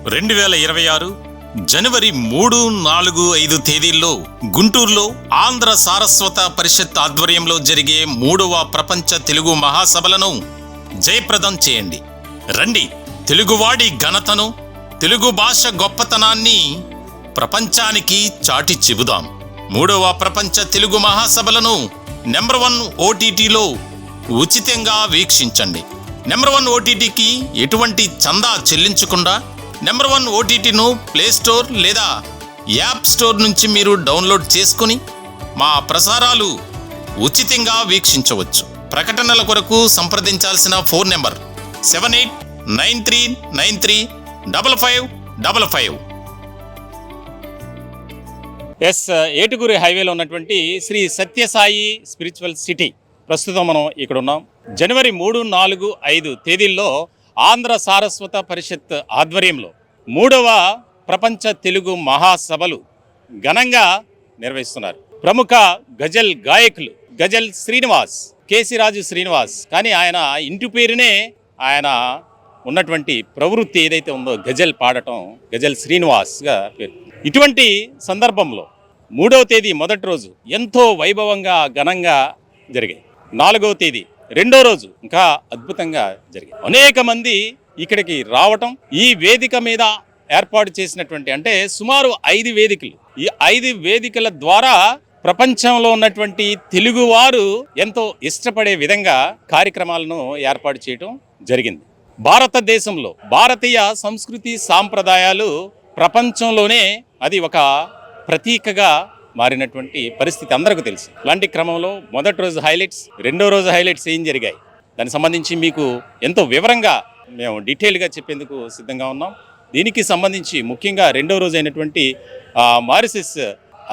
2026 జనవరి 3, 4, 5 తేదీల్లో గుంటూరులో ఆంధ్ర సారస్వత పరిషత్ ఆధ్వర్యంలో జరిగే 3వ ప్రపంచ తెలుగు మహాసభలను జయప్రదం చేయండి. రండి, తెలుగువాడి ఘనతను, తెలుగు భాష గొప్పతనాన్ని ప్రపంచానికి చాటి చెబుదాం. 3వ ప్రపంచ తెలుగు మహాసభలను నెంబర్ 1 OTTలో ఉచితంగా వీక్షించండి. నెంబర్ 1 OTTకి ఎటువంటి చందా చెల్లించకుండా నెంబర్ 1 OTTను ప్లేస్టోర్ లేదా యాప్ స్టోర్ నుంచి మీరు డౌన్లోడ్ చేసుకుని మా ప్రసారాలు ఉచితంగా వీక్షించవచ్చు. ప్రకటనల కొరకు సంప్రదించాల్సిన ఫోన్ నెంబర్ 7893935555. ఏటుగురి హైవేలో ఉన్నటువంటి శ్రీ సత్యసాయి స్పిరిచువల్ సిటీ. ప్రస్తుతం మనం ఇక్కడ ఉన్నాం. జనవరి 3, 4, 5 తేదీల్లో ఆంధ్ర సారస్వత పరిషత్ ఆధ్వర్యంలో 3వ ప్రపంచ తెలుగు మహాసభలు ఘనంగా నిర్వహిస్తున్నారు. ప్రముఖ గజల్ గాయకులు గజల్ శ్రీనివాస్, కేసిరాజు శ్రీనివాస్, కానీ ఆయన ఇంటి పేరునే ఆయన ఉన్నటువంటి ప్రవృత్తి ఏదైతే ఉందో గజల్ పాడటం, గజల్ శ్రీనివాస్గా పేరు. ఇటువంటి సందర్భంలో 3వ తేదీ మొదటి రోజు ఎంతో వైభవంగా ఘనంగా జరిగాయి. 4వ తేదీ రెండో రోజు ఇంకా అద్భుతంగా జరిగింది. అనేక మంది ఇక్కడికి రావటం, ఈ వేదిక మీద ఏర్పాటు చేసినటువంటి అంటే సుమారు 5 వేదికలు, ఈ 5 వేదికల ద్వారా ప్రపంచంలో ఉన్నటువంటి తెలుగువారు ఎంతో ఇష్టపడే విధంగా కార్యక్రమాలను ఏర్పాటు చేయటం జరిగింది. భారతదేశంలో భారతీయ సంస్కృతి సాంప్రదాయాలు ప్రపంచంలోనే అది ఒక ప్రతీకగా మారినటువంటి పరిస్థితి అందరికీ తెలుసు. ఇలాంటి క్రమంలో మొదటి రోజు హైలైట్స్, రెండో రోజు హైలైట్స్ ఏం జరిగాయి దానికి సంబంధించి మీకు ఎంతో వివరంగా మేము డీటెయిల్గా చెప్పేందుకు సిద్ధంగా ఉన్నాం. దీనికి సంబంధించి ముఖ్యంగా రెండో రోజు అయినటువంటి మారిసెస్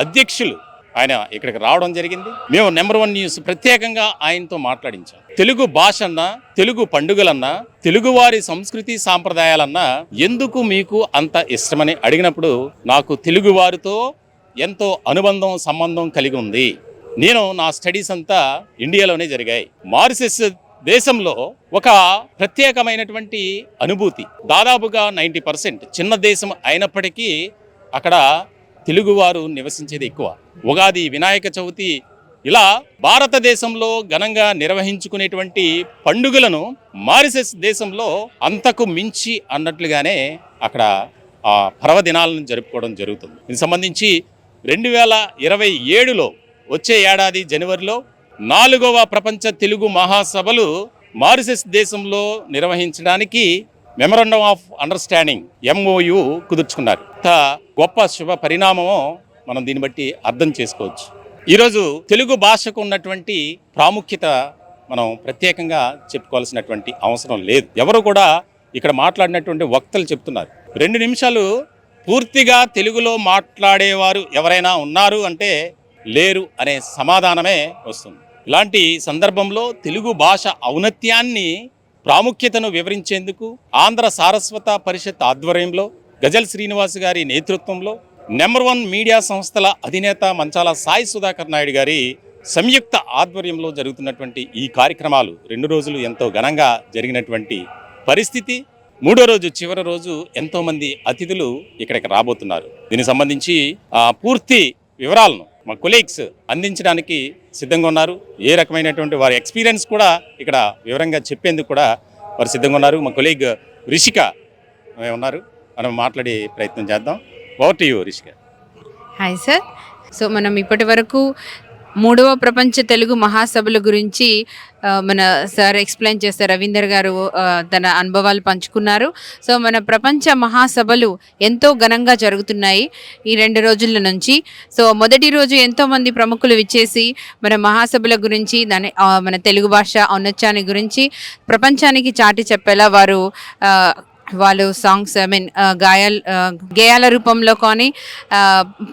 అధ్యక్షులు ఆయన ఇక్కడికి రావడం జరిగింది. మేము నెంబర్ 1 న్యూస్ ప్రత్యేకంగా ఆయనతో మాట్లాడించాం. తెలుగు భాష అన్నా, తెలుగు పండుగలన్నా, తెలుగువారి సంస్కృతి సాంప్రదాయాలన్నా ఎందుకు మీకు అంత ఇష్టమని అడిగినప్పుడు నాకు తెలుగువారితో ఎంతో అనుబంధం, సంబంధం కలిగి ఉంది. నేను నా స్టడీస్ అంతా ఇండియాలోనే జరిగాయి. మారిసెస్ దేశంలో ఒక ప్రత్యేకమైనటువంటి అనుభూతి. దాదాపుగా 90% చిన్న దేశం అయినప్పటికీ అక్కడ తెలుగువారు నివసించేది ఎక్కువ. ఉగాది, వినాయక చవితి ఇలా భారతదేశంలో ఘనంగా నిర్వహించుకునేటువంటి పండుగలను మారిసెస్ దేశంలో అంతకు మించి అన్నట్లుగానే అక్కడ ఆ పర్వదినాలను జరుపుకోవడం జరుగుతుంది. దీనికి సంబంధించి 2027లో వచ్చే ఏడాది జనవరిలో 4వ ప్రపంచ తెలుగు మహాసభలు మారిసెస్ దేశంలో నిర్వహించడానికి మెమరాండం ఆఫ్ అండర్స్టాండింగ్ MOU కుదుర్చుకున్నారు. ఇంత గొప్ప శుభ పరిణామమో మనం దీన్ని బట్టి అర్థం చేసుకోవచ్చు. ఈరోజు తెలుగు భాషకు ఉన్నటువంటి ప్రాముఖ్యత మనం ప్రత్యేకంగా చెప్పుకోవాల్సినటువంటి అవసరం లేదు. ఎవరు కూడా ఇక్కడ మాట్లాడినటువంటి వక్తలు చెప్తున్నారు. 2 నిమిషాలు పూర్తిగా తెలుగులో మాట్లాడేవారు ఎవరైనా ఉన్నారు అంటే లేరు అనే సమాధానమే వస్తుంది. ఇలాంటి సందర్భంలో తెలుగు భాష ఔన్నత్యాన్ని, ప్రాముఖ్యతను వివరించేందుకు ఆంధ్ర సారస్వత పరిషత్ ఆధ్వర్యంలో గజల్ శ్రీనివాస్ గారి నేతృత్వంలో నెంబర్ 1 మీడియా సంస్థల అధినేత మంచాల సాయి సుధాకర్ నాయుడు గారి సంయుక్త ఆధ్వర్యంలో జరుగుతున్నటువంటి ఈ కార్యక్రమాలు 2 రోజులు ఎంతో ఘనంగా జరిగినటువంటి పరిస్థితి. 3వ రోజు చివరి రోజు ఎంతోమంది అతిథులు ఇక్కడికి రాబోతున్నారు. దీనికి సంబంధించి పూర్తి వివరాలను మా కొలీగ్స్ అందించడానికి సిద్ధంగా ఉన్నారు. ఏ రకమైనటువంటి వారి ఎక్స్పీరియన్స్ కూడా ఇక్కడ వివరంగా చెప్పేందుకు కూడా వారు సిద్ధంగా ఉన్నారు. మా కొలీగ్ రిషిక ఉన్నారు, మనం మాట్లాడే ప్రయత్నం చేద్దాం. Over to you Rishika. Hi sir. So మనం ఇప్పటి వరకు 3వ ప్రపంచ తెలుగు మహాసభల గురించి మన సార్ ఎక్స్ప్లెయిన్ చేస్తారు. రవీందర్ గారు తన అనుభవాలు పంచుకున్నారు. సో మన ప్రపంచ మహాసభలు ఎంతో ఘనంగా జరుగుతున్నాయి ఈ 2 రోజుల నుంచి. సో మొదటి రోజు ఎంతోమంది ప్రముఖులు విచ్చేసి మన మహాసభల గురించి, దాని మన తెలుగు భాష ఔన్నత్యాన్ని గురించి ప్రపంచానికి చాటి చెప్పేలా వాళ్ళు సాంగ్స్ గేయాల రూపంలో కానీ,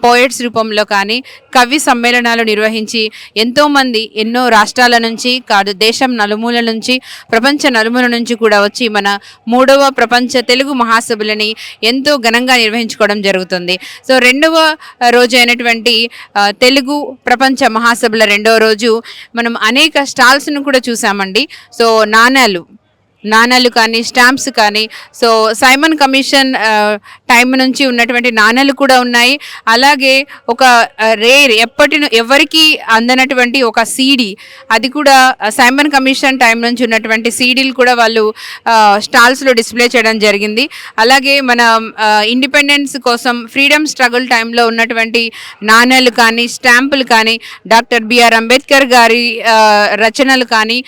పోయట్స్ రూపంలో కానీ కవి సమ్మేళనాలు నిర్వహించి ఎంతోమంది ఎన్నో రాష్ట్రాల నుంచి కాదు, దేశం నలుమూల నుంచి, ప్రపంచ నలుమూల నుంచి కూడా వచ్చి మన 3వ ప్రపంచ తెలుగు మహాసభలని ఎంతో ఘనంగా నిర్వహించుకోవడం జరుగుతుంది. సో 2వ రోజు అయినటువంటి తెలుగు ప్రపంచ మహాసభల 2వ రోజు మనం అనేక స్టాల్స్ను కూడా చూసామండి. సో నాణ్యాలు నాణాలు కానీ స్టాంప్స్ కానీ, సో సైమన్ కమిషన్ టైం నుంచి ఉన్నటువంటి నాణాలు కూడా ఉన్నాయి. అలాగే ఒక రేర్ ఎవరికి అందనటువంటి ఒక సీడీ, అది కూడా సైమన్ కమిషన్ టైం నుంచి ఉన్నటువంటి సీడీలు కూడా వాళ్ళు స్టాల్స్లో డిస్ప్లే చేయడం జరిగింది. అలాగే మన ఇండిపెండెన్స్ కోసం ఫ్రీడమ్ స్ట్రగుల్ టైంలో ఉన్నటువంటి నాణేలు కానీ స్టాంపులు కానీ, డాక్టర్ బిఆర్ అంబేద్కర్ గారి రచనలు కానీ,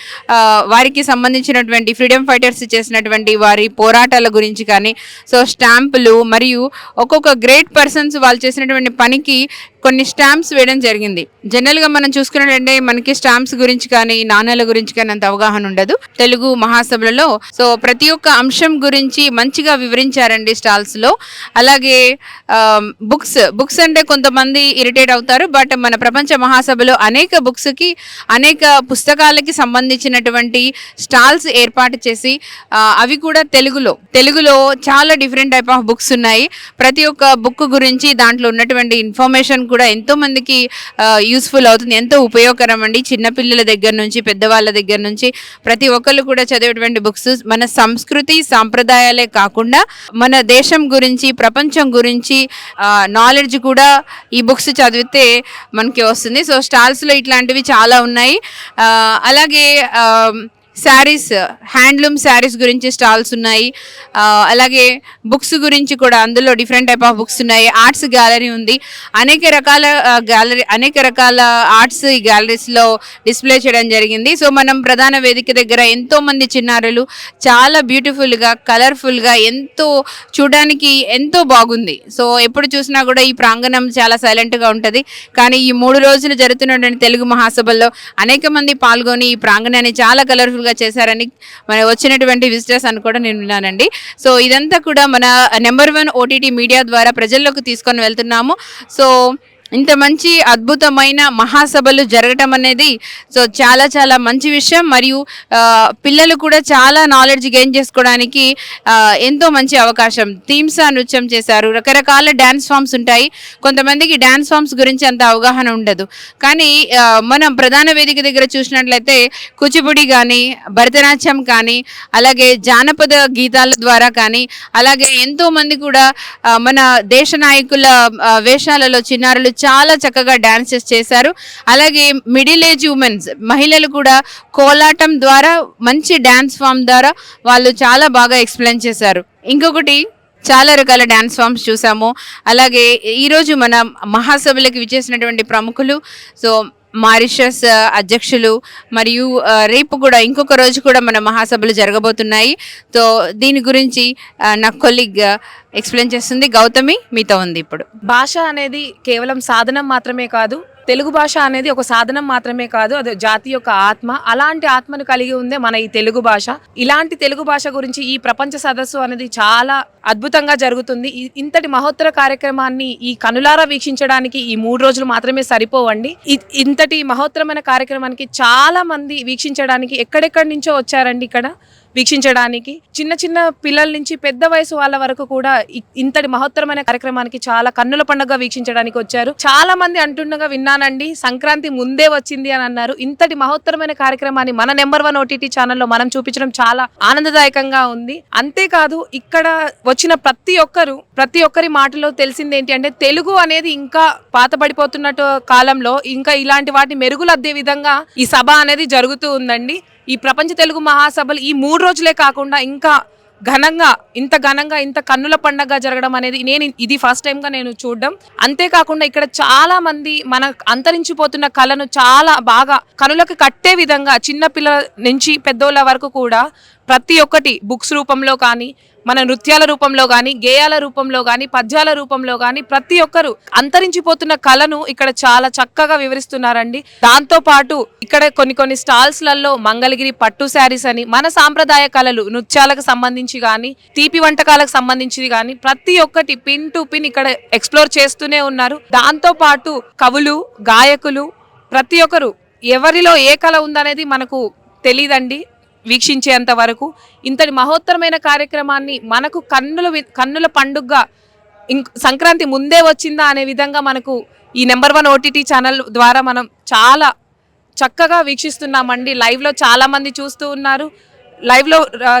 వారికి సంబంధించినటువంటి ఫ్రీడమ్ ఫైటర్స్ చేసినటువంటి వారి పోరాటాల గురించి కానీ, సో స్టాంపులు మరియు ఒక్కొక్క గ్రేట్ పర్సన్స్ వాళ్ళు చేసినటువంటి పనికి కొన్ని స్టాంప్స్ వేయడం జరిగింది. జనరల్గా మనం చూసుకున్నట్లంటే మనకి స్టాంప్స్ గురించి కానీ నాణేల గురించి కానీ అంత అవగాహన ఉండదు తెలుగు మహాసభలలో. సో ప్రతి ఒక్క అంశం గురించి మంచిగా వివరించారండి స్టాల్స్లో. అలాగే బుక్స్ అంటే కొంతమంది ఇరిటేట్ అవుతారు, బట్ మన ప్రపంచ మహాసభలో అనేక బుక్స్కి అనేక పుస్తకాలకి సంబంధించినటువంటి స్టాల్స్ ఏర్పాటు చేసి అవి కూడా తెలుగులో చాలా డిఫరెంట్ టైప్ ఆఫ్ బుక్స్ ఉన్నాయి. ప్రతి ఒక్క బుక్ గురించి దాంట్లో ఉన్నటువంటి ఇన్ఫర్మేషన్ కూడా ఎంతో మందికి యూస్ఫుల్ అవుతుంది, ఎంతో ఉపయోగకరం అండి. చిన్నపిల్లల దగ్గర నుంచి పెద్దవాళ్ళ దగ్గర నుంచి ప్రతి ఒక్కళ్ళు కూడా చదివేటువంటి బుక్స్ మన సంస్కృతి సాంప్రదాయాలే కాకుండా మన దేశం గురించి ప్రపంచం గురించి నాలెడ్జ్ కూడా ఈ బుక్స్ చదివితే మనకి వస్తుంది. సో స్టాల్స్లో ఇట్లాంటివి చాలా ఉన్నాయి. అలాగే శారీస్, హ్యాండ్లూమ్ శారీస్ గురించి స్టాల్స్ ఉన్నాయి. అలాగే బుక్స్ గురించి కూడా అందులో డిఫరెంట్ టైప్ ఆఫ్ బుక్స్ ఉన్నాయి. ఆర్ట్స్ గ్యాలరీ ఉంది. అనేక రకాల ఆర్ట్స్ ఈ గ్యాలరీస్లో డిస్ప్లే చేయడం జరిగింది. సో మనం ప్రధాన వేదిక దగ్గర ఎంతోమంది చిన్నారులు చాలా బ్యూటిఫుల్గా కలర్ఫుల్గా ఎంతో చూడడానికి ఎంతో బాగుంది. సో ఎప్పుడు చూసినా కూడా ఈ ప్రాంగణం చాలా సైలెంట్గా ఉంటుంది. కానీ ఈ 3 రోజులు జరుగుతున్నటువంటి తెలుగు మహాసభల్లో అనేక మంది పాల్గొని ఈ ప్రాంగణాన్ని చాలా కలర్ఫుల్ చేశారని మన వచ్చినటువంటి విజిటర్స్ అని కూడా నేను విన్నానండి. సో ఇదంతా కూడా మన నెంబర్ 1 OTT మీడియా ద్వారా ప్రజల్లోకి తీసుకొని వెళ్తున్నాము. సో ఇంత మంచి అద్భుతమైన మహాసభలు జరగటం అనేది సో చాలా చాలా మంచి విషయం. మరియు పిల్లలు కూడా చాలా నాలెడ్జ్ గెయిన్ చేసుకోవడానికి ఎంతో మంచి అవకాశం. థీమ్స్ నృత్యం చేశారు, రకరకాల డ్యాన్స్ ఫామ్స్ ఉంటాయి. కొంతమందికి డ్యాన్స్ ఫామ్స్ గురించి అంత అవగాహన ఉండదు. కానీ మనం ప్రధాన వేదిక దగ్గర చూసినట్లయితే కూచిపూడి కానీ భరతనాట్యం కానీ అలాగే జానపద గీతాల ద్వారా కానీ అలాగే ఎంతోమంది కూడా మన దేశ నాయకుల వేషాలలో చిన్నారులు చాలా చక్కగా డాన్సెస్ చేశారు. అలాగే మిడిల్ ఏజ్ ఉమెన్స్ మహిళలు కూడా కోలాటం ద్వారా మంచి డాన్స్ ఫామ్ ద్వారా వాళ్ళు చాలా బాగా ఎక్స్ప్లెయిన్ చేశారు. ఇంకొకటి చాలా రకాల డ్యాన్స్ ఫామ్స్ చూసాము. అలాగే ఈరోజు మన మహాసభలకు విచ్చేసినటువంటి ప్రముఖులు, సో మారిషస్ అధ్యక్షులు మరియు రేపు కూడా ఇంకొక రోజు కూడా మన మహాసభలు జరగబోతున్నాయి. సో దీని గురించి నా కొలీగ్ ఎక్స్ప్లెయిన్ చేస్తుంది. గౌతమి మీతో ఉంది ఇప్పుడు. భాష అనేది కేవలం సాధనం మాత్రమే కాదు, తెలుగు భాష అనేది ఒక సాధనం మాత్రమే కాదు, అది జాతి యొక్క ఆత్మ. అలాంటి ఆత్మను కలిగి ఉందే మన ఈ తెలుగు భాష. ఇలాంటి తెలుగు భాష గురించి ఈ ప్రపంచ సదస్సు అనేది చాలా అద్భుతంగా జరుగుతుంది. ఇంతటి మహోత్తర కార్యక్రమాన్ని ఈ కనులారా వీక్షించడానికి ఈ 3 రోజులు మాత్రమే సరిపోవండి. ఇంతటి మహోత్తరమైన కార్యక్రమానికి చాలా మంది వీక్షించడానికి ఎక్కడెక్కడి నుంచో వచ్చారండి ఇక్కడ వీక్షించడానికి. చిన్న చిన్న పిల్లల నుంచి పెద్ద వయసు వాళ్ళ వరకు కూడా ఇంతటి మహోత్తరమైన కార్యక్రమానికి చాలా కన్నుల పండుగ వీక్షించడానికి వచ్చారు. చాలా మంది అంటుండగా విన్నానండి, సంక్రాంతి ముందే వచ్చింది అని అన్నారు. ఇంతటి మహోత్తరమైన కార్యక్రమాన్ని మన నెంబర్ 1 OTT ఛానల్లో మనం చూపించడం చాలా ఆనందదాయకంగా ఉంది. అంతేకాదు ఇక్కడ వచ్చిన ప్రతి ఒక్కరి మాటలో తెలిసింది ఏంటి అంటే తెలుగు అనేది ఇంకా పాతబడిపోతున్నట్టు కాలంలో ఇంకా ఇలాంటి వాటిని మెరుగులద్దే విధంగా ఈ సభ అనేది జరుగుతూ ఉందండి. ఈ ప్రపంచ తెలుగు మహాసభలు ఈ 3 రోజులే కాకుండా ఇంకా ఘనంగా ఇంత కన్నుల పండగ జరగడం అనేది ఇది ఫస్ట్ టైంగా నేను చూడడం. అంతేకాకుండా ఇక్కడ చాలా మంది మన అంతరించిపోతున్న కళను చాలా బాగా కనులకు కట్టే విధంగా చిన్న పిల్లల నుంచి పెద్దోళ్ళ వరకు కూడా ప్రతి ఒక్కటి బుక్స్ రూపంలో కానీ మన నృత్యాల రూపంలో కానీ గేయాల రూపంలో కానీ పద్యాల రూపంలో కానీ ప్రతి ఒక్కరు అంతరించిపోతున్న కళను ఇక్కడ చాలా చక్కగా వివరిస్తున్నారండి. దాంతో పాటు ఇక్కడ కొన్ని స్టాల్స్లలో మంగళగిరి పట్టు శారీస్ అని మన సాంప్రదాయ కళలు నృత్యాలకు సంబంధించి కానీ తీపి వంటకాలకు సంబంధించి కానీ ప్రతి ఒక్కటి పిన్ టు పిన్ ఇక్కడ ఎక్స్ప్లోర్ చేస్తూనే ఉన్నారు. దాంతో పాటు కవులు గాయకులు ప్రతి ఒక్కరు ఎవరిలో ఏ కళ ఉందనేది మనకు తెలియదండి వీక్షించేంత వరకు. ఇంతటి మహోత్తరమైన కార్యక్రమాన్ని మనకు కన్నుల పండుగగా సంక్రాంతి ముందే వచ్చిందా అనే విధంగా మనకు ఈ నెంబర్ 1 OTT ఛానల్ ద్వారా మనం చాలా చక్కగా వీక్షిస్తున్నామండి. లైవ్లో చాలా మంది చూస్తూ ఉన్నారు. లైవ్లో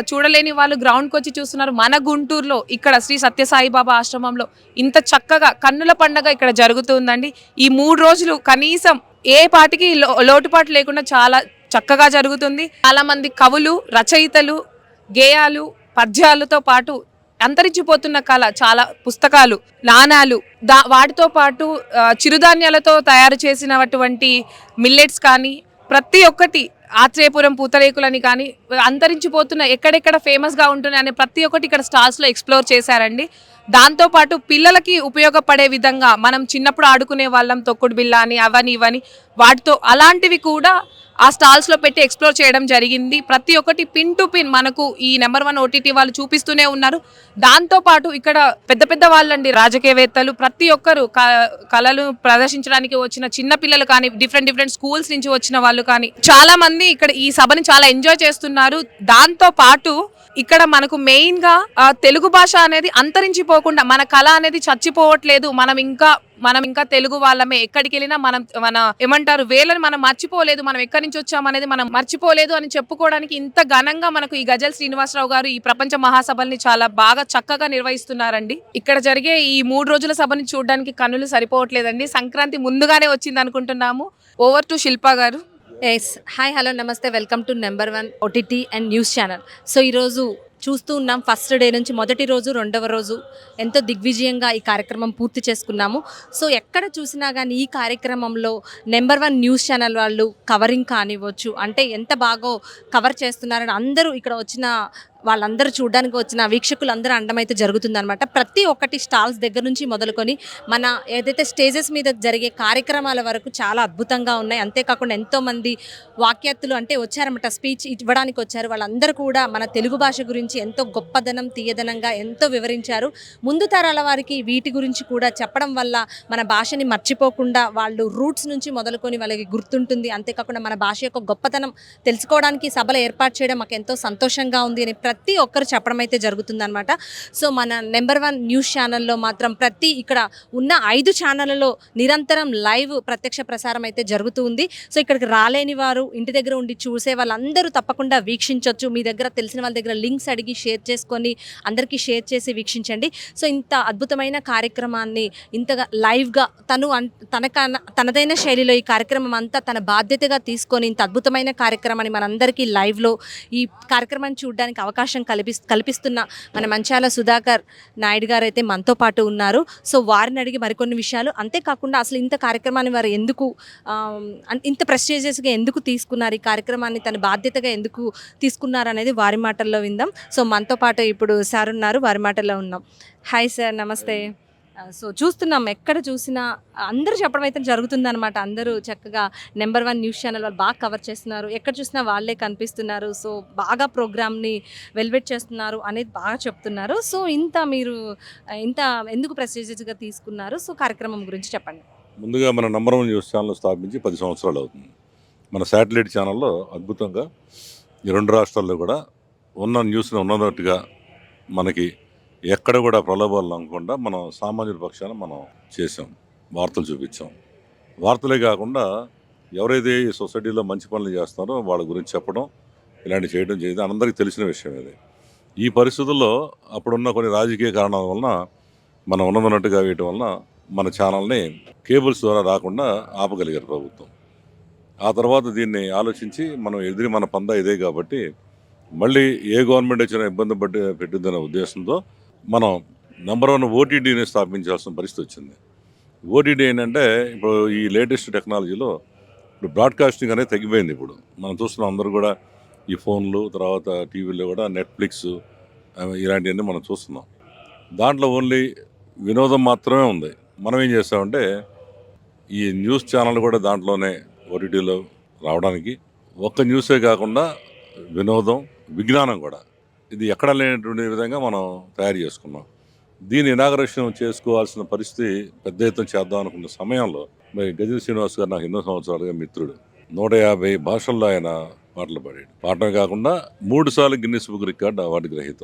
చూడలేని వాళ్ళు గ్రౌండ్కి వచ్చి చూస్తున్నారు. మన గుంటూరులో ఇక్కడ శ్రీ సత్యసాయిబాబా ఆశ్రమంలో ఇంత చక్కగా కన్నుల పండగ ఇక్కడ జరుగుతుందండి. ఈ 3 రోజులు కనీసం ఏ పాటికి లోటుపాటు లేకుండా చాలా చక్కగా జరుగుతుంది. చాలా మంది కవులు, రచయితలు, గేయాలు, పద్యాలతో పాటు అంతరించిపోతున్న కళ చాలా పుస్తకాలు, నాణాలు, వాటితో పాటు చిరుధాన్యాలతో తయారు చేసినటువంటి మిల్లెట్స్ కానీ ప్రతి ఒక్కటి, ఆత్రేయపురం పూతరేకులని కానీ అంతరించిపోతున్న ఎక్కడెక్కడ ఫేమస్గా ఉంటున్నాయి అనే ప్రతి ఒక్కటి ఇక్కడ స్టాల్స్లో ఎక్స్ప్లోర్ చేశారండి. దాంతోపాటు పిల్లలకి ఉపయోగపడే విధంగా మనం చిన్నప్పుడు ఆడుకునే వాళ్ళం తొక్కుడు బిళ్ళ అని అవని ఇవని, వాటితో అలాంటివి కూడా ఆ స్టాల్స్లో పెట్టి ఎక్స్ప్లోర్ చేయడం జరిగింది. ప్రతి ఒక్కటి పిన్ టు పిన్ మనకు ఈ నెంబర్ 1 OTT వాళ్ళు చూపిస్తూనే ఉన్నారు. దాంతోపాటు ఇక్కడ పెద్ద పెద్ద వాళ్ళండి, రాజకీయవేత్తలు, ప్రతి ఒక్కరు కళలు ప్రదర్శించడానికి వచ్చిన చిన్న పిల్లలు కానీ, డిఫరెంట్ స్కూల్స్ నుంచి వచ్చిన వాళ్ళు కానీ చాలా మంది ఇక్కడ ఈ సభని చాలా ఎంజాయ్ చేస్తున్నారు. దాంతో పాటు ఇక్కడ మనకు మెయిన్ గా తెలుగు భాష అనేది అంతరించిపోకుండా, మన కళ అనేది చచ్చిపోవట్లేదు. మనం ఇంకా తెలుగు వాళ్ళమే, ఎక్కడికి వెళ్ళినా మన ఏమంటారు వేలని మనం మర్చిపోలేదు, మనం ఎక్కడి నుంచి వచ్చామనేది మనం మర్చిపోలేదు అని చెప్పుకోవడానికి ఇంత ఘనంగా మనకు ఈ గజల్ శ్రీనివాసరావు గారు ఈ ప్రపంచ మహాసభల్ని చాలా బాగా చక్కగా నిర్వహిస్తున్నారండి. ఇక్కడ జరిగే ఈ 3 రోజుల సభని చూడడానికి కన్నులు సరిపోవట్లేదండి. సంక్రాంతి ముందుగానే వచ్చింది అనుకుంటున్నాము. ఓవర్ టు శిల్పా గారు. ఎస్, హాయ్, హలో, నమస్తే, welcome to number 1 OTT and news channel. So ఈరోజు చూస్తూ ఉన్నాం, ఫస్ట్ డే నుంచి మొదటి రోజు, రెండవ రోజు ఎంతో దిగ్విజయంగా ఈ కార్యక్రమం పూర్తి చేసుకున్నాము. సో ఎక్కడ చూసినా కానీ ఈ కార్యక్రమంలో నెంబర్ 1 న్యూస్ ఛానల్ వాళ్ళు కవరింగ్ కానివ్వచ్చు, అంటే ఎంత బాగా కవర్ చేస్తున్నారని అందరూ ఇక్కడ వచ్చిన వాళ్ళందరూ చూడడానికి వచ్చిన వీక్షకులు అందరూ అండమైతే జరుగుతుందన్నమాట. ప్రతి ఒక్కటి స్టాల్స్ దగ్గర నుంచి మొదలుకొని మన ఏదైతే స్టేజెస్ మీద జరిగే కార్యక్రమాల వరకు చాలా అద్భుతంగా ఉన్నాయి. అంతేకాకుండా ఎంతోమంది వాక్యాత్తులు అంటే వచ్చారన్నమాట, స్పీచ్ ఇవ్వడానికి వచ్చారు. వాళ్ళందరూ కూడా మన తెలుగు భాష గురించి ఎంతో గొప్పదనం, తీయదనంగా ఎంతో వివరించారు. ముందు తరాల వారికి వీటి గురించి కూడా చెప్పడం వల్ల మన భాషని మర్చిపోకుండా వాళ్ళు రూట్స్ నుంచి మొదలుకొని వాళ్ళకి గుర్తుంటుంది. అంతేకాకుండా మన భాష యొక్క గొప్పతనం తెలుసుకోవడానికి సభలు ఏర్పాటు చేయడం మాకు ఎంతో సంతోషంగా ఉంది అని ప్రతి ఒక్కరు చెప్పడం అయితే జరుగుతుందన్నమాట. సో మన నెంబర్ 1 న్యూస్ ఛానల్లో మాత్రం ఇక్కడ ఉన్న 5 ఛానళ్ళలో నిరంతరం లైవ్ ప్రత్యక్ష ప్రసారం అయితే జరుగుతూ ఉంది. సో ఇక్కడికి రాలేని వారు, ఇంటి దగ్గర ఉండి చూసే వాళ్ళందరూ తప్పకుండా వీక్షించవచ్చు. మీ దగ్గర తెలిసిన వాళ్ళ దగ్గర లింక్స్ అడిగి షేర్ చేసుకొని అందరికీ షేర్ చేసి వీక్షించండి. సో ఇంత అద్భుతమైన కార్యక్రమాన్ని ఇంతగా లైవ్గా తనదైన శైలిలో ఈ కార్యక్రమం అంతా తన బాధ్యతగా తీసుకొని ఇంత అద్భుతమైన కార్యక్రమాన్ని మనందరికీ లైవ్లో ఈ కార్యక్రమాన్ని చూడడానికి అవకాశం కల్పిస్తున్న మన మంచాల సుధాకర్ నాయుడు గారు అయితే మనతో పాటు ఉన్నారు. సో వారిని అడిగి మరికొన్ని విషయాలు, అంతేకాకుండా అసలు ఇంత కార్యక్రమాన్ని వారు ఎందుకు ఇంత ప్రెస్టీజియస్గా ఎందుకు తీసుకున్నారు, ఈ కార్యక్రమాన్ని తన బాధ్యతగా ఎందుకు తీసుకున్నారు అనేది వారి మాటల్లో విందాం. సో మనతో పాటు ఇప్పుడు సార్ ఉన్నారు, వారి మాటల్లో ఉన్నాం. హాయ్ సార్, నమస్తే. సో చూస్తున్నాం, ఎక్కడ చూసినా అందరూ చెప్పడం అయితే జరుగుతుందన్నమాట. అందరూ చక్కగా నెంబర్ 1 న్యూస్ ఛానల్ వాళ్ళు బాగా కవర్ చేస్తున్నారు, ఎక్కడ చూసినా వాళ్ళే కనిపిస్తున్నారు. సో బాగా ప్రోగ్రామ్ని వెల్వెట్ చేస్తున్నారు అనేది బాగా చెప్తున్నారు. సో మీరు ఇంత ఎందుకు ప్రెస్టీజియస్గా తీసుకున్నారు? సో కార్యక్రమం గురించి చెప్పండి. ముందుగా మన నెంబర్ 1 న్యూస్ ఛానల్ స్థాపించి 10 సంవత్సరాలు అవుతుంది. మన శాటిలైట్ ఛానల్లో అద్భుతంగా ఈ 2 రాష్ట్రాల్లో కూడా ఉన్న న్యూస్ని ఉన్నట్టుగా మనకి ఎక్కడ కూడా ప్రలోభాలు అనుకుండా మనం సామాన్యుల పక్షాన మనం చేసాం, వార్తలు చూపించాం. వార్తలే కాకుండా ఎవరైతే ఈ సొసైటీలో మంచి పనులు చేస్తున్నారో వాళ్ళ గురించి చెప్పడం, ఇలాంటి చేయడం అందరికీ తెలిసిన విషయం ఇది. ఈ పరిస్థితుల్లో అప్పుడున్న కొన్ని రాజకీయ కారణాల వలన మనం ఉన్నదన్నట్టుగా వేయటం వలన మన ఛానల్ని కేబుల్స్ ద్వారా రాకుండా ఆపగలిగారు ప్రభుత్వం. ఆ తర్వాత దీన్ని ఆలోచించి మన పందా ఇదే కాబట్టి మళ్ళీ ఏ గవర్నమెంట్ వచ్చినా ఇబ్బంది పెట్టిద్దనే ఉద్దేశంతో మనం నెంబర్ 1 OTTని స్థాపించాల్సిన పరిస్థితి వచ్చింది. OTT ఏంటంటే ఇప్పుడు ఈ లేటెస్ట్ టెక్నాలజీలో ఇప్పుడు బ్రాడ్కాస్టింగ్ అనేది తగ్గిపోయింది. ఇప్పుడు మనం చూస్తున్నాం, అందరూ కూడా ఈ ఫోన్లు, తర్వాత టీవీలో కూడా నెట్ఫ్లిక్స్ ఇలాంటివన్నీ మనం చూస్తున్నాం. దాంట్లో ఓన్లీ వినోదం మాత్రమే ఉంది. మనం ఏం చేస్తామంటే ఈ న్యూస్ ఛానల్ కూడా దాంట్లోనే OTTలో రావడానికి ఒక్క న్యూసే కాకుండా వినోదం, విజ్ఞానం కూడా ఇది ఎక్కడ లేనటువంటి విధంగా మనం తయారు చేసుకున్నాం. దీన్ని ఇనాగరేషన్ చేసుకోవాల్సిన పరిస్థితి పెద్ద ఎత్తున చేద్దాం అనుకున్న సమయంలో మరి గజల్ శ్రీనివాస్ గారు నాకు ఎన్నో సంవత్సరాలుగా మిత్రుడు. 150 భాషల్లో ఆయన పాటలు పాడాడు. పాడటమే కాకుండా 3 సార్లు గిన్నిస్ బుక్ రికార్డ్ అవార్డు గ్రహీత.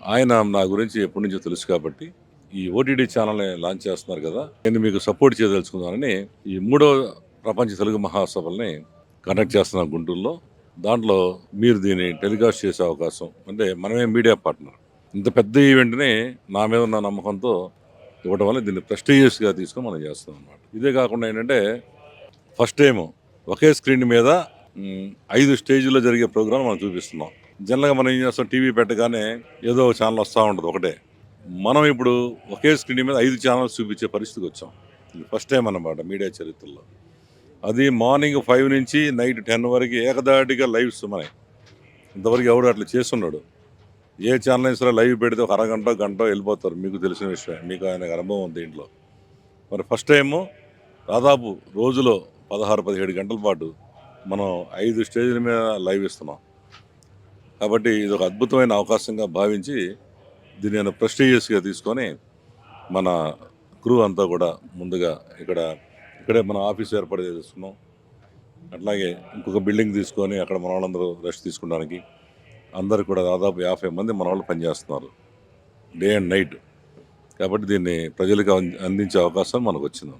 ఆయన నా గురించి ఎప్పటి నుంచో తెలుసు కాబట్టి ఈ OTT ఛానల్ని లాంచ్ చేస్తున్నారు కదా, నేను మీకు సపోర్ట్ చేయదలుచుకున్నానని ఈ 3వ ప్రపంచ తెలుగు మహాసభల్ని కండక్ట్ చేస్తున్నాను గుంటూరులో. దాంట్లో మీరు దీన్ని టెలికాస్ట్ చేసే అవకాశం, అంటే మనమే మీడియా పార్ట్నర్, ఇంత పెద్ద ఈవెంట్ని నా మీద ఉన్న నమ్మకంతో ఇవ్వడం వల్ల దీన్ని ప్రెస్టీజియస్గా తీసుకొని మనం చేస్తాం అన్నమాట. ఇదే కాకుండా ఏంటంటే ఫస్ట్ టైం ఒకే స్క్రీన్ మీద 5 స్టేజ్లో జరిగే ప్రోగ్రామ్ మనం చూపిస్తున్నాం. జనరల్గా మనం ఏం చేస్తాం, టీవీ పెట్టగానే ఏదో ఒక ఛానల్ వస్తూ ఉంటుంది ఒకటే. మనం ఇప్పుడు ఒకే స్క్రీన్ మీద 5 ఛానల్స్ చూపించే పరిస్థితికి వచ్చాం. ఇది ఫస్ట్ టైం అన్నమాట మీడియా చరిత్రలో. అది మార్నింగ్ 5 నుంచి నైట్ 10 వరకు ఏకదాటిగా లైవ్స్ మనకి. ఇంతవరకు ఎవడు అట్లా చేస్తున్నాడు. ఏ ఛానల్ అయినా సరే లైవ్ పెడితే ఒక అరగంట గంట వెళ్ళిపోతారు, మీకు తెలిసిన విషయం, మీకు ఆయనకు అనుభవం ఉంది దీంట్లో. మరి ఫస్ట్ టైము దాదాపు రోజులో 16-17 గంటల పాటు మనం 5 స్టేజ్ల మీద లైవ్ ఇస్తున్నాం. కాబట్టి ఇది ఒక అద్భుతమైన అవకాశంగా భావించి దీన్ని నేను ప్రెస్టీజియస్గా తీసుకొని మన క్రూ అంతా కూడా ముందుగా ఇక్కడే మన ఆఫీస్ ఏర్పాటు చేసుకున్నాం. అట్లాగే ఇంకొక బిల్డింగ్ తీసుకొని అక్కడ మన వాళ్ళందరూ రెస్ట్ తీసుకోవడానికి అందరు కూడా దాదాపు 50 మంది మన వాళ్ళు పనిచేస్తున్నారు డే అండ్ నైట్. కాబట్టి దీన్ని ప్రజలకు అందించే అవకాశం మనకు వచ్చింది.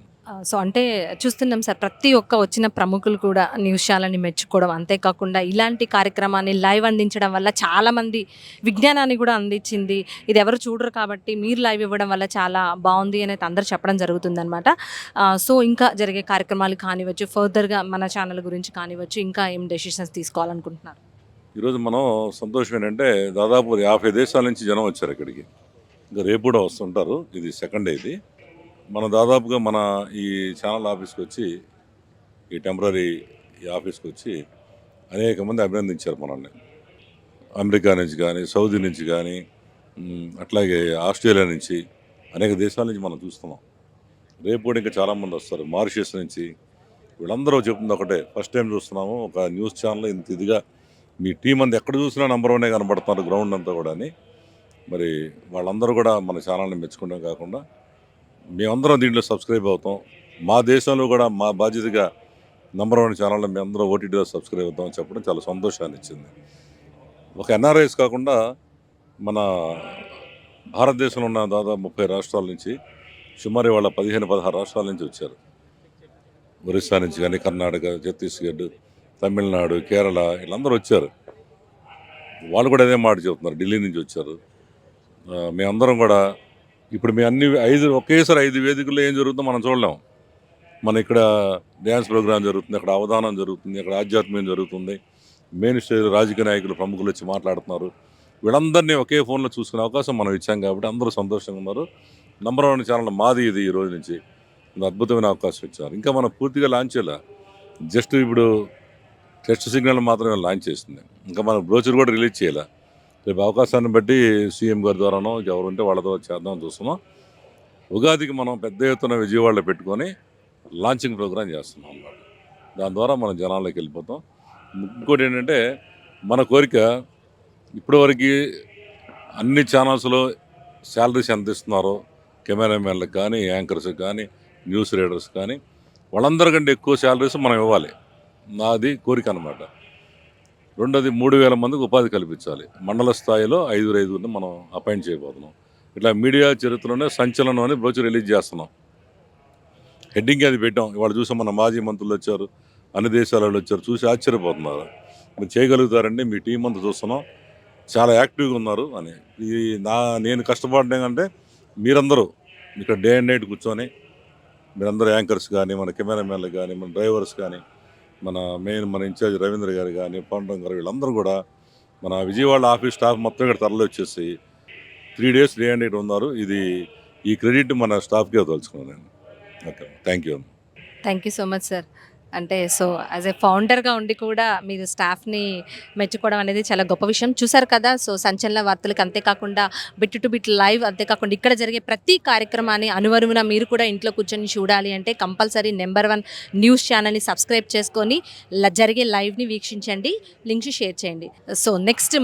సో అంటే చూస్తున్నాం సార్, ప్రతి ఒక్క వచ్చిన ప్రముఖులు కూడా న్యూస్ ఛానల్ని మెచ్చుకోవడం, అంతేకాకుండా ఇలాంటి కార్యక్రమాన్ని లైవ్ అందించడం వల్ల చాలామంది విజ్ఞానాన్ని కూడా అందించింది. ఇది ఎవరు చూడరు కాబట్టి మీరు లైవ్ ఇవ్వడం వల్ల చాలా బాగుంది అనేది అందరూ చెప్పడం జరుగుతుందన్నమాట. సో ఇంకా జరిగే కార్యక్రమాలు కానివచ్చు, ఫర్దర్గా మన ఛానల్ గురించి కానివచ్చు, ఇంకా ఏం డెసిషన్స్ తీసుకోవాలనుకుంటున్నారు? ఈరోజు మనం సంతోషం ఏంటంటే దాదాపు 50 దేశాల నుంచి జనం వచ్చారు ఇక్కడికి. ఇంకా రేపు కూడా వస్తుంటారు. ఇది సెకండ్ డే. ఇది మనం దాదాపుగా మన ఈ ఛానల్ ఆఫీస్కి వచ్చి, ఈ టెంపరీ ఆఫీస్కి వచ్చి అనేక మంది అభినందించారు మనల్ని. అమెరికా నుంచి కానీ, సౌదీ నుంచి కానీ, అట్లాగే ఆస్ట్రేలియా నుంచి, అనేక దేశాల నుంచి మనం చూస్తున్నాం. రేపు కూడా ఇంకా చాలామంది వస్తారు, మారిషస్ నుంచి. వీళ్ళందరూ చెప్తుంది ఒకటే, ఫస్ట్ టైం చూస్తున్నాము ఒక న్యూస్ ఛానల్ ఇంత ఇదిగా మీ టీం అంతా ఎక్కడ చూసినా నెంబర్ 1 కనబడుతున్నారు గ్రౌండ్ అంతా కూడా అని. మరి వాళ్ళందరూ కూడా మన ఛానల్ని మెచ్చుకోవడం కాకుండా మేమందరం దీంట్లో సబ్స్క్రైబ్ అవుతాం. మా దేశంలో కూడా మా బాధ్యతగా నెంబర్ 1 ఛానల్లో మేమందరం ఓటీటీలో సబ్స్క్రైబ్ అవుతామని చెప్పడం చాలా సంతోషాన్ని ఇచ్చింది. ఒక ఎన్ఆర్ఐస్ కాకుండా మన భారతదేశంలో ఉన్న దాదాపు 30 రాష్ట్రాల నుంచి సుమారు వాళ్ళ 15-16 రాష్ట్రాల నుంచి వచ్చారు. ఒరిస్సా నుంచి కానీ, కర్ణాటక, ఛత్తీస్గఢ్, తమిళనాడు, కేరళ, వీళ్ళందరూ వచ్చారు. వాళ్ళు కూడా అదే మాట చెబుతున్నారు, ఢిల్లీ నుంచి వచ్చారు. మేమందరం కూడా ఇప్పుడు మీ అన్ని ఒకేసారి 5 వేదికల్లో ఏం జరుగుతుందో మనం చూడలేం. మన ఇక్కడ డ్యాన్స్ ప్రోగ్రామ్ జరుగుతుంది, అక్కడ అవధానం జరుగుతుంది, అక్కడ ఆధ్యాత్మికం జరుగుతుంది, మెయిన్ స్టేజ్ రాజకీయ నాయకులు ప్రముఖులు వచ్చి మాట్లాడుతున్నారు. వీళ్ళందరినీ ఒకే ఫోన్లో చూసుకునే అవకాశం మనం ఇచ్చాం కాబట్టి అందరూ సంతోషంగా ఉన్నారు. నెంబర్ 1 ఛానల్ మాది ఇది. ఈ రోజు నుంచి అద్భుతమైన అవకాశం ఇచ్చారు. ఇంకా మనం పూర్తిగా లాంచ్ చేయాలి. జస్ట్ ఇప్పుడు టెస్ట్ సిగ్నల్ మాత్రమే లాంచ్ చేస్తుంది. ఇంకా మనం బ్రోచర్ కూడా రిలీజ్ చేయాలి. రేపు అవకాశాన్ని బట్టి సీఎం గారి ద్వారానో ఎవరు ఉంటే వాళ్ళతో చేద్దామని చూస్తున్నాం. ఉగాదికి మనం పెద్ద ఎత్తున విజయవాడలో పెట్టుకొని లాంచింగ్ ప్రోగ్రాం చేస్తున్నాం అన్నమాట. దాని ద్వారా మనం జనాల్లోకి వెళ్ళిపోతాం. ఇంకోటి ఏంటంటే మన కోరిక, ఇప్పటివరకు అన్ని ఛానల్స్లో శాలరీస్ ఎంత ఇస్తున్నారో కెమెరామెన్లకు కానీ, యాంకర్స్కి కానీ, న్యూస్ రీడర్స్ కానీ, వాళ్ళందరికంటే ఎక్కువ శాలరీస్ మనం ఇవ్వాలి. నాది కోరిక అన్నమాట. రెండోది 3000 మందికి ఉపాధి కల్పించాలి. మండల స్థాయిలో 5 మనం అపాయింట్ చేయబోతున్నాం. ఇట్లా మీడియా చరిత్రలోనే సంచలనం అని బ్రోచర్ రిలీజ్ చేస్తున్నాం. హెడ్డింగ్ అది పెట్టాం. ఇవాళ చూసాం, మన మాజీ మంత్రులు వచ్చారు, అన్ని దేశాల వాళ్ళు వచ్చారు, చూసి ఆశ్చర్యపోతున్నారు. మీరు చేయగలుగుతారండి, మీ టీం అంతా చూస్తున్నాం, చాలా యాక్టివ్గా ఉన్నారు అని. ఇది నేను కష్టపడడం కంటే మీరందరూ ఇక్కడ డే అండ్ నైట్ కూర్చొని మీరందరూ యాంకర్స్ కానీ, మన కెమెరామెన్లు కానీ, మన డ్రైవర్స్ కానీ, మన ఇన్ఛార్జ్ రవీంద్ర గారు కానీ, పాండురంగ గారు, వీళ్ళందరూ కూడా మన విజయవాడ ఆఫీస్ స్టాఫ్ మొత్తం ఇక్కడ తరలి వచ్చేసి 3 days డే అండ్ నైట్ ఉన్నారు. ఈ క్రెడిట్ మన స్టాఫ్కే వదలుచుకున్నాను నేను. Okay, thank you so much sir. అంటే సో యాజ్ ఏ ఫౌండర్గా ఉండి కూడా మీరు స్టాఫ్ని మెచ్చుకోవడం అనేది చాలా గొప్ప విషయం. చూసారు కదా, సో సంచలన వార్తలకు అంతేకాకుండా బిట్ టు బిట్ లైవ్, అంతేకాకుండా ఇక్కడ జరిగే ప్రతి కార్యక్రమాన్ని అనువరువున మీరు కూడా ఇంట్లో కూర్చొని చూడాలి అంటే కంపల్సరీ నెంబర్ 1 న్యూస్ ఛానల్ని సబ్స్క్రైబ్ చేసుకొని జరిగే లైవ్ని వీక్షించండి, లింక్స్ షేర్ చేయండి. సో నెక్స్ట్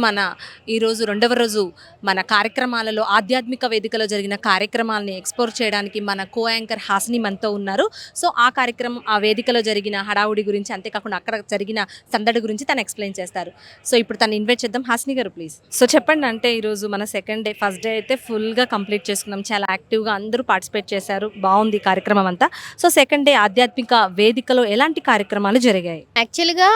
ఈరోజు 2వ రోజు మన కార్యక్రమాలలో ఆధ్యాత్మిక వేదికలో జరిగిన కార్యక్రమాలని ఎక్స్ప్లోర్ చేయడానికి మన కో యాంకర్ హాసిని మనతో ఉన్నారు. సో ఆ వేదికలో జరిగిన జరిగిన హడావుడి గురించి, అంతేకాకుండా అక్కడ జరిగిన సందడి గురించి తను ఎక్స్ప్లెయిన్ చేస్తారు. సో ఇప్పుడు తను ఇన్వైట్ చేద్దాం. హాసిని గారు ప్లీజ్. సో చెప్పండి, అంటే ఈరోజు మన సెకండ్ డే, ఫస్ట్ డే అయితే ఫుల్గా కంప్లీట్ చేసుకున్నాం. చాలా యాక్టివ్గా అందరూ పార్టిసిపేట్ చేశారు. బాగుంది ఈ కార్యక్రమం అంతా. సో సెకండ్ డే ఆధ్యాత్మిక వేదికలో ఎలాంటి కార్యక్రమాలు జరిగాయి? యాక్చువల్గా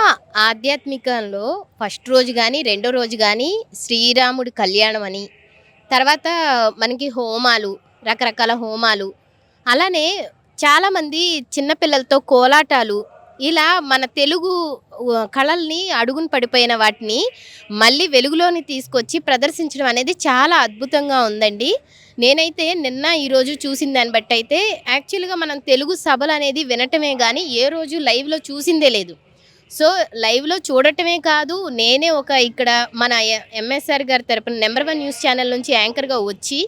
ఆధ్యాత్మికంలో ఫస్ట్ రోజు కానీ రెండో రోజు కానీ శ్రీరాముడి కళ్యాణం అని, తర్వాత మనకి హోమాలు, రకరకాల హోమాలు, అలానే చాలామంది చిన్నపిల్లలతో కోలాటాలు, ఇలా మన తెలుగు కళల్ని అడుగున పడిపోయిన వాటిని మళ్ళీ వెలుగులోని తీసుకొచ్చి ప్రదర్శించడం అనేది చాలా అద్భుతంగా ఉందండి. నేనైతే నిన్న ఈరోజు చూసిన దాన్ని బట్టి అయితే యాక్చువల్గా మనం తెలుగు సభలు అనేది వినటమే కానీ ఏ రోజు లైవ్లో చూసిందే లేదు. సో లైవ్లో చూడటమే కాదు, నేనే ఇక్కడ మన ఎంఎస్ఆర్ గారి తరపున నెంబర్ 1 న్యూస్ ఛానల్ నుంచి యాంకర్గా వచ్చి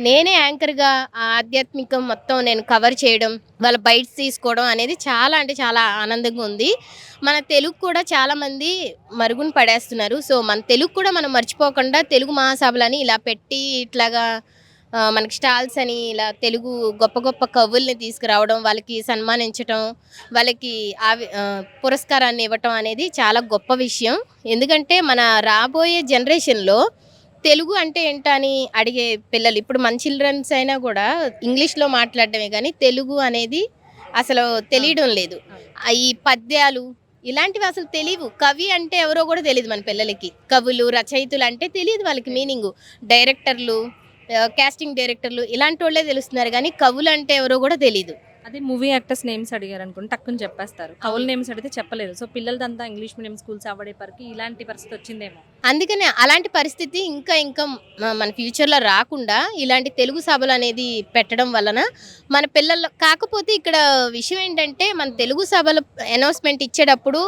నేనే యాంకర్గా ఆధ్యాత్మికం మొత్తం నేను కవర్ చేయడం, వాళ్ళ బైట్స్ తీసుకోవడం అనేది చాలా అంటే చాలా ఆనందంగా ఉంది. మన తెలుగు కూడా చాలామంది మరుగున పడేస్తున్నారు. సో మన తెలుగు కూడా మనం మర్చిపోకుండా తెలుగు మహాసభలని ఇలా పెట్టి ఇట్లాగా మనకి స్టాల్స్ అని ఇలా తెలుగు గొప్ప గొప్ప కవుల్ని తీసుకురావడం, వాళ్ళకి సన్మానించటం, వాళ్ళకి పురస్కారాన్ని ఇవ్వటం అనేది చాలా గొప్ప విషయం. ఎందుకంటే మన రాబోయే జనరేషన్లో తెలుగు అంటే ఏంటని అడిగే పిల్లలు, ఇప్పుడు మన చిల్డ్రన్స్ అయినా కూడా ఇంగ్లీష్లో మాట్లాడటమే కానీ తెలుగు అనేది అసలు తెలియడం లేదు. ఈ పద్యాలు ఇలాంటివి అసలు తెలియవు. కవి అంటే ఎవరో కూడా తెలియదు మన పిల్లలకి. కవులు, రచయితులు అంటే తెలియదు వాళ్ళకి మీనింగు. డైరెక్టర్లు, కాస్టింగ్ డైరెక్టర్లు ఇలాంటి వాళ్ళే తెలుస్తున్నారు కానీ కవులు అంటే ఎవరో కూడా తెలియదు. అదే మూవీ యాక్టర్స్ నేమ్స్ అడిగారు అనుకోండి, టక్కుని చెప్పేస్తారు. కవుల నేమ్స్ అడిగితే చెప్పలేదు. సో పిల్లలదంతా ఇంగ్లీష్ మీడియం స్కూల్స్ అవ్వడేపరికి ఇలాంటి పరిస్థితి వచ్చిందేమో. అందుకనే అలాంటి పరిస్థితి ఇంకా మన ఫ్యూచర్లో రాకుండా ఇలాంటి తెలుగు సభలు అనేది పెట్టడం వలన మన పిల్లలు, కాకపోతే ఇక్కడ విషయం ఏంటంటే మన తెలుగు సభలు అనౌన్స్మెంట్ ఇచ్చేటప్పుడు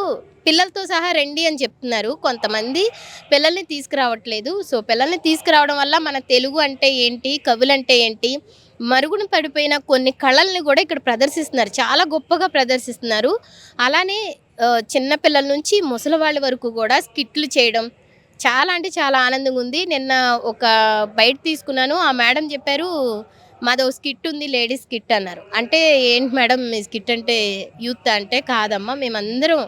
పిల్లలతో సహా రండి అని చెప్తున్నారు. కొంతమంది పిల్లల్ని తీసుకురావట్లేదు. సో పిల్లల్ని తీసుకురావడం వల్ల మన తెలుగు అంటే ఏంటి, కవులు అంటే ఏంటి, మరుగున పడిపోయిన కొన్ని కళల్ని కూడా ఇక్కడ ప్రదర్శిస్తున్నారు. చాలా గొప్పగా ప్రదర్శిస్తున్నారు. అలానే చిన్నపిల్లల నుంచి ముసలి వాళ్ళ వరకు కూడా స్కిట్లు చేయడం చాలా అంటే చాలా ఆనందంగా ఉంది. నిన్న ఒక బయట తీసుకున్నాను. ఆ మేడం చెప్పారు, మాదో స్కిట్ ఉంది, లేడీస్ స్కిట్ అన్నారు. అంటే ఏంటి మేడం మీ స్కిట్ అంటే యూత్ అంటే, కాదమ్మా మేమందరం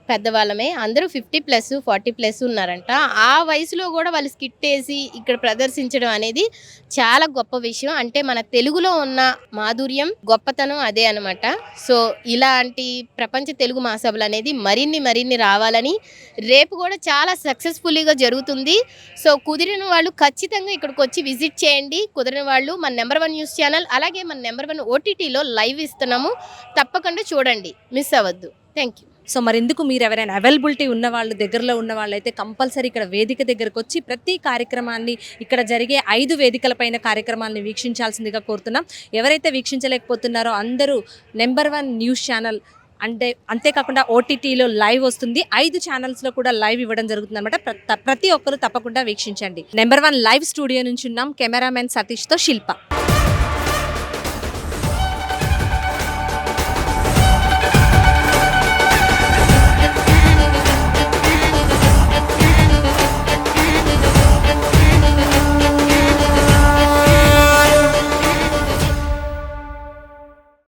పెద్దవాళ్ళమే, అందరూ 50+ 40+ ఉన్నారంట. ఆ వయసులో కూడా వాళ్ళు స్కిట్ వేసి ఇక్కడ ప్రదర్శించడం అనేది చాలా గొప్ప విషయం. అంటే మన తెలుగులో ఉన్న మాధుర్యం, గొప్పతనం అదే అనమాట. సో ఇలాంటి ప్రపంచ తెలుగు మహాసభలు అనేది మరిన్ని రావాలని, రేపు కూడా చాలా సక్సెస్ఫుల్గా జరుగుతుంది. సో కుదిరిన వాళ్ళు ఖచ్చితంగా ఇక్కడికి వచ్చి విజిట్ చేయండి. కుదిరిన వాళ్ళు మన నెంబర్ 1 న్యూస్ ఛానల్, అలాగే మన నెంబర్ 1 OTTలో లైవ్ ఇస్తున్నాము. తప్పకుండా చూడండి, మిస్ అవ్వద్దు. Thank you. సో మరి ఎందుకు మీరు ఎవరైనా అవైలబిలిటీ ఉన్న వాళ్ళు, దగ్గరలో ఉన్న వాళ్ళు అయితే కంపల్సరీ ఇక్కడ వేదిక దగ్గరకు వచ్చి ప్రతి కార్యక్రమాన్ని, ఇక్కడ జరిగే 5 వేదికలపైన కార్యక్రమాన్ని వీక్షించాల్సిందిగా కోరుతున్నాం. ఎవరైతే వీక్షించలేకపోతున్నారో అందరూ నెంబర్ 1 న్యూస్ ఛానల్ అంతేకాకుండా OTTలో లైవ్ వస్తుంది. 5 ఛానల్స్లో కూడా లైవ్ ఇవ్వడం జరుగుతుంది అనమాట. ప్రతి ఒక్కరు తప్పకుండా వీక్షించండి. నెంబర్ 1 లైవ్ స్టూడియో నుంచి ఉన్నాం. కెమెరామెన్ సతీష్తో శిల్ప.